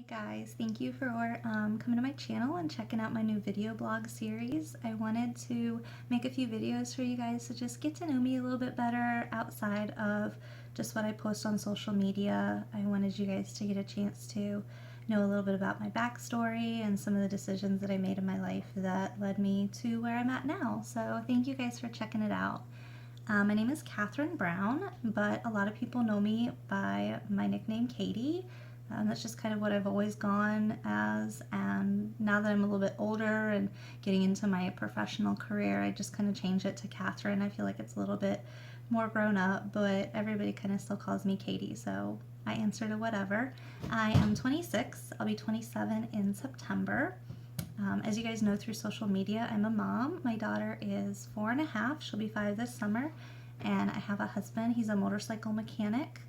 Hey guys, thank you for coming to my channel and checking out my new video blog series. I wanted to make a few videos for you guys to just get to know me a little bit better outside of just what I post on social media. I wanted you guys to get a chance to know a little bit about my backstory and some of the decisions that I made in my life that led me to where I'm at now. So thank you guys for checking it out. My name is Catherine Brown, but a lot of people know me by my nickname Katie. That's just kind of what I've always gone as, and now that I'm a little bit older and getting into my professional career, I just kind of changed it to Catherine. I feel like it's a little bit more grown up, but everybody kind of still calls me Katie, so I answer to whatever. I am 26. I'll be 27 in September. As you guys know through social media, I'm a mom. My daughter is 4.5. She'll be 5 this summer. And I have a husband. He's a motorcycle mechanic.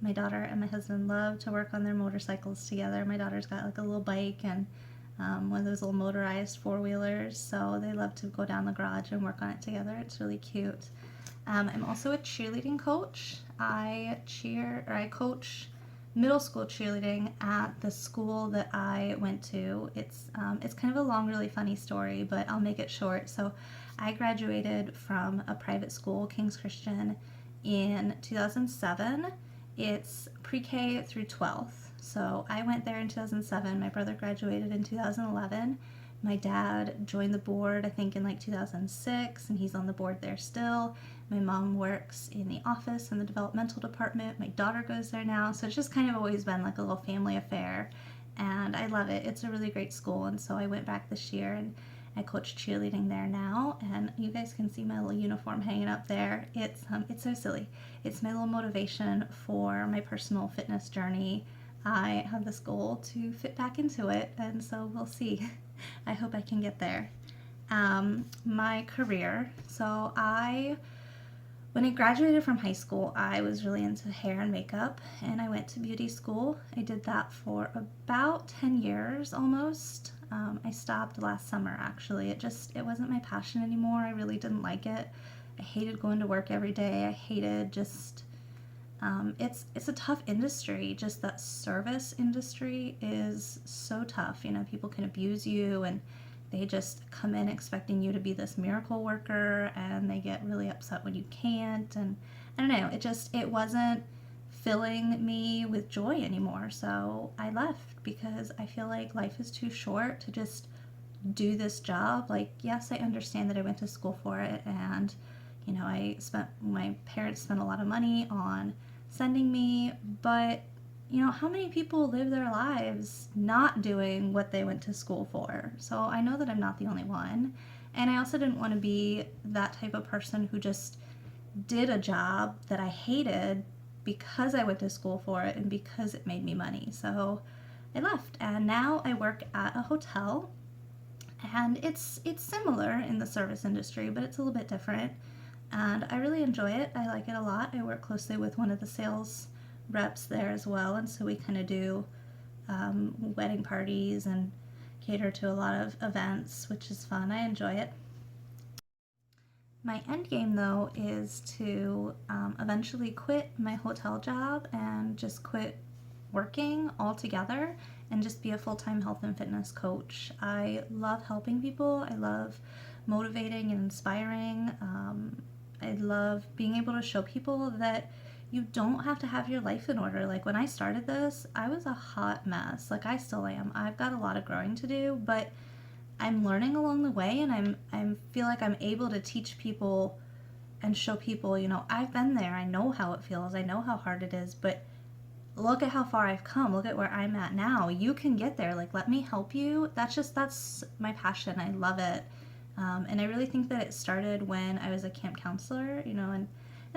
My daughter and my husband love to work on their motorcycles together. My daughter's got like a little bike and one of those little motorized four-wheelers, so they love to go down the garage and work on it together. It's really cute. I'm also a cheerleading coach. I coach middle school cheerleading at the school that I went to. It's kind of a long, really funny story, but I'll make it short. So I graduated from a private school, King's Christian, in 2007. It's pre-K through 12th. So I went there in 2007. My brother graduated in 2011. My dad joined the board, I think, in like 2006, and he's on the board there still. My mom works in the office in the developmental department. My daughter goes there now, so it's just kind of always been like a little family affair, and I love it. It's a really great school, and so I went back this year and I coach cheerleading there now, and you guys can see my little uniform hanging up there. It's so silly. It's my little motivation for my personal fitness journey. I have this goal to fit back into it, and so we'll see. I hope I can get there. My career. So when I graduated from high school, I was really into hair and makeup, and I went to beauty school. I did that for about 10 years almost. I stopped last summer, actually. It wasn't my passion anymore. I really didn't like it. I hated going to work every day. I hated just it's a tough industry. Just that service industry is so tough. You know, people can abuse you, and they just come in expecting you to be this miracle worker, and they get really upset when you can't. And I don't know, it wasn't filling me with joy anymore. So I left because I feel like life is too short to just do this job. Like, yes, I understand that I went to school for it, and you know, my parents spent a lot of money on sending me, but you know, how many people live their lives not doing what they went to school for? So I know that I'm not the only one. And I also didn't want to be that type of person who just did a job that I hated because I went to school for it and because it made me money. So I left, and now I work at a hotel, and it's similar in the service industry, but it's a little bit different. And I really enjoy it. I like it a lot. I work closely with one of the sales reps there as well, and so we kind of do wedding parties and cater to a lot of events, which is fun. I enjoy it. My end game, though, is to eventually quit my hotel job and just quit working altogether and just be a full-time health and fitness coach. I love helping people. I love motivating and inspiring. I love being able to show people that you don't have to have your life in order. Like, when I started this, I was a hot mess. Like, I still am. I've got a lot of growing to do, but I'm learning along the way, and I feel like I'm able to teach people and show people, you know, I've been there. I know how it feels. I know how hard it is, but look at how far I've come. Look at where I'm at now. You can get there. Like, let me help you. That's my passion. I love it. And I really think that it started when I was a camp counselor, you know, and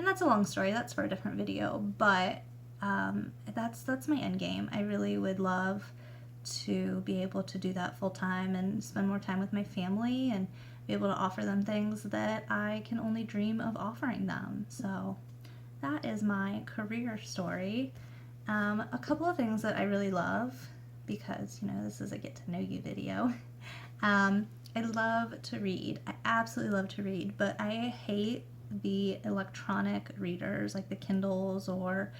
that's a long story. That's for a different video, but that's my end game. I really would love to be able to do that full time and spend more time with my family and be able to offer them things that I can only dream of offering them. So that is my career story. A couple of things that I really love, because, you know, this is a get to know you video. I love to read. I absolutely love to read, but I hate the electronic readers like the Kindles or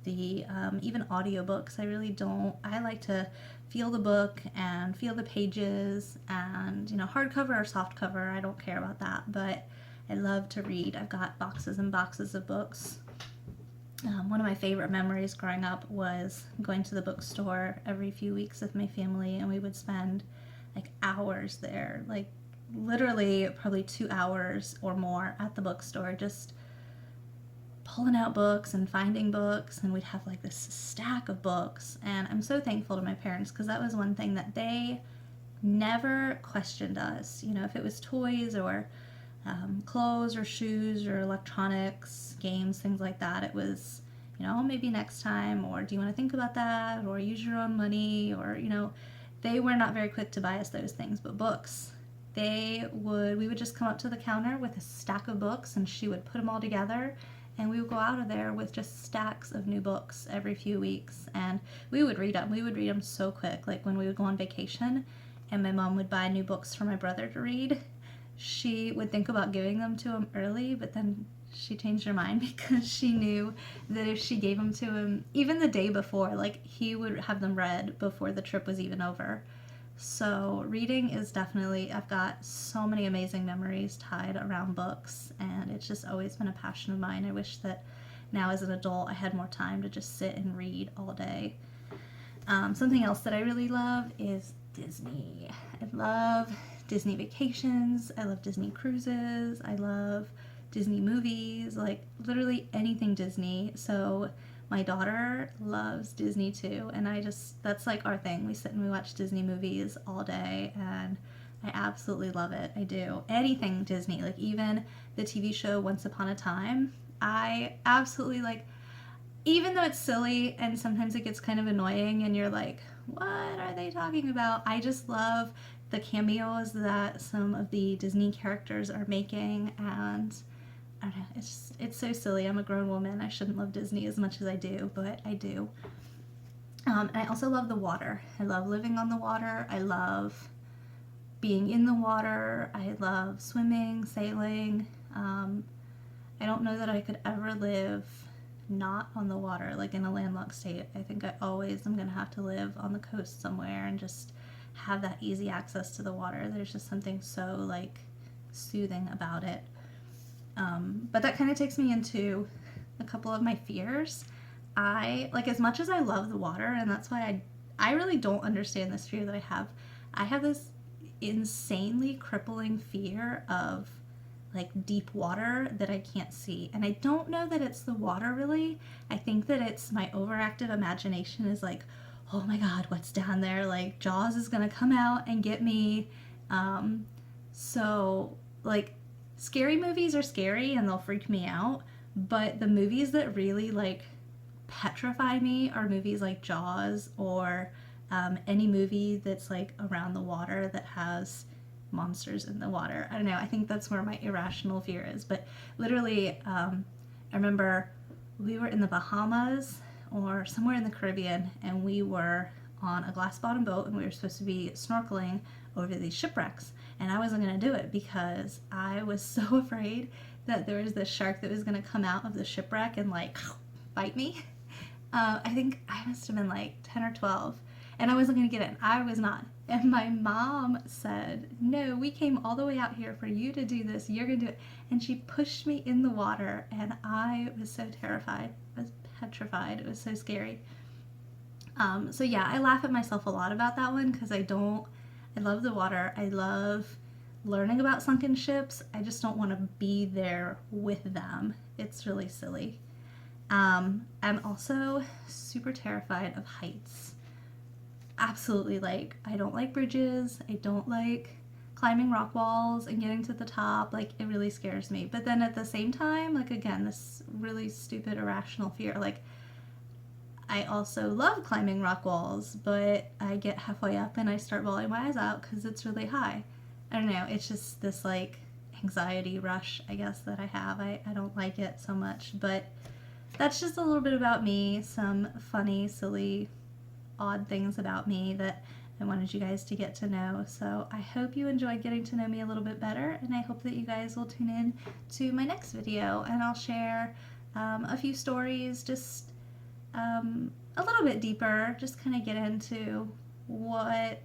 the even audiobooks. I like to feel the book and feel the pages, and hardcover or softcover, I don't care about that, but I love to read. I've got boxes and boxes of books. One of my favorite memories growing up was going to the bookstore every few weeks with my family, and we would spend like hours there, like literally probably 2 hours or more at the bookstore, just pulling out books and finding books, and we'd have like this stack of books. And I'm so thankful to my parents, because that was one thing that they never questioned us. If it was toys or clothes or shoes or electronics, games, things like that, it was, maybe next time, or do you want to think about that, or use your own money, or, they were not very quick to buy us those things. But books, we would just come up to the counter with a stack of books, and she would put them all together, and we would go out of there with just stacks of new books every few weeks, and we would read them so quick. Like when we would go on vacation and my mom would buy new books for my brother to read, she would think about giving them to him early, but then she changed her mind, because she knew that if she gave them to him even the day before, like he would have them read before the trip was even over. So reading is definitely, I've got so many amazing memories tied around books, and it's just always been a passion of mine. I wish that now as an adult I had more time to just sit and read all day. Something else that I really love is Disney. I love Disney vacations, I love Disney cruises, I love Disney movies, like literally anything Disney. So my daughter loves Disney too, and that's like our thing. We sit and we watch Disney movies all day, and I absolutely love it. I do. Anything Disney, like even the TV show Once Upon a Time, I absolutely like. Even though it's silly and sometimes it gets kind of annoying and you're like, what are they talking about? I just love the cameos that some of the Disney characters are making, and I don't know, it's so silly. I'm a grown woman. I shouldn't love Disney as much as I do, but I do. And I also love the water. I love living on the water. I love being in the water. I love swimming, sailing. I don't know that I could ever live not on the water, like in a landlocked state. I think I always am going to have to live on the coast somewhere and just have that easy access to the water. There's just something so like soothing about it. But that kind of takes me into a couple of my fears. As much as I love the water, and that's why I really don't understand this fear that I have this insanely crippling fear of like deep water that I can't see. And I don't know that it's the water really. I think that it's my overactive imagination is like, oh my God, what's down there? Like Jaws is gonna come out and get me. So like scary movies are scary and they'll freak me out, but the movies that really like petrify me are movies like Jaws, or any movie that's like around the water that has monsters in the water. I don't know, I think that's where my irrational fear is. But literally, I remember we were in the Bahamas or somewhere in the Caribbean, and we were on a glass bottom boat, and we were supposed to be snorkeling over these shipwrecks, and I wasn't going to do it because I was so afraid that there was this shark that was going to come out of the shipwreck and like bite me. I think I must have been like 10 or 12, and I wasn't going to get it. I was not. And my mom said, no, we came all the way out here for you to do this. You're going to do it. And she pushed me in the water, and I was so terrified. I was petrified. It was so scary. So yeah, I laugh at myself a lot about that one, because I love the water. I love learning about sunken ships. I just don't want to be there with them. It's really silly. I'm also super terrified of heights. Absolutely, like, I don't like bridges. I don't like climbing rock walls and getting to the top. Like, it really scares me. But then at the same time, like, again, this really stupid, irrational fear. Like, I also love climbing rock walls, but I get halfway up and I start bawling my eyes out because it's really high. I don't know, it's just this, like, anxiety rush, I guess, that I have. I don't like it so much, but that's just a little bit about me, some funny, silly, odd things about me that I wanted you guys to get to know. So I hope you enjoyed getting to know me a little bit better, and I hope that you guys will tune in to my next video, and I'll share a few stories, just a little bit deeper, just kind of get into what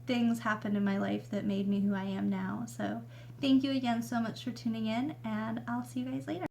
things happened in my life that made me who I am now. So thank you again so much for tuning in, and I'll see you guys later.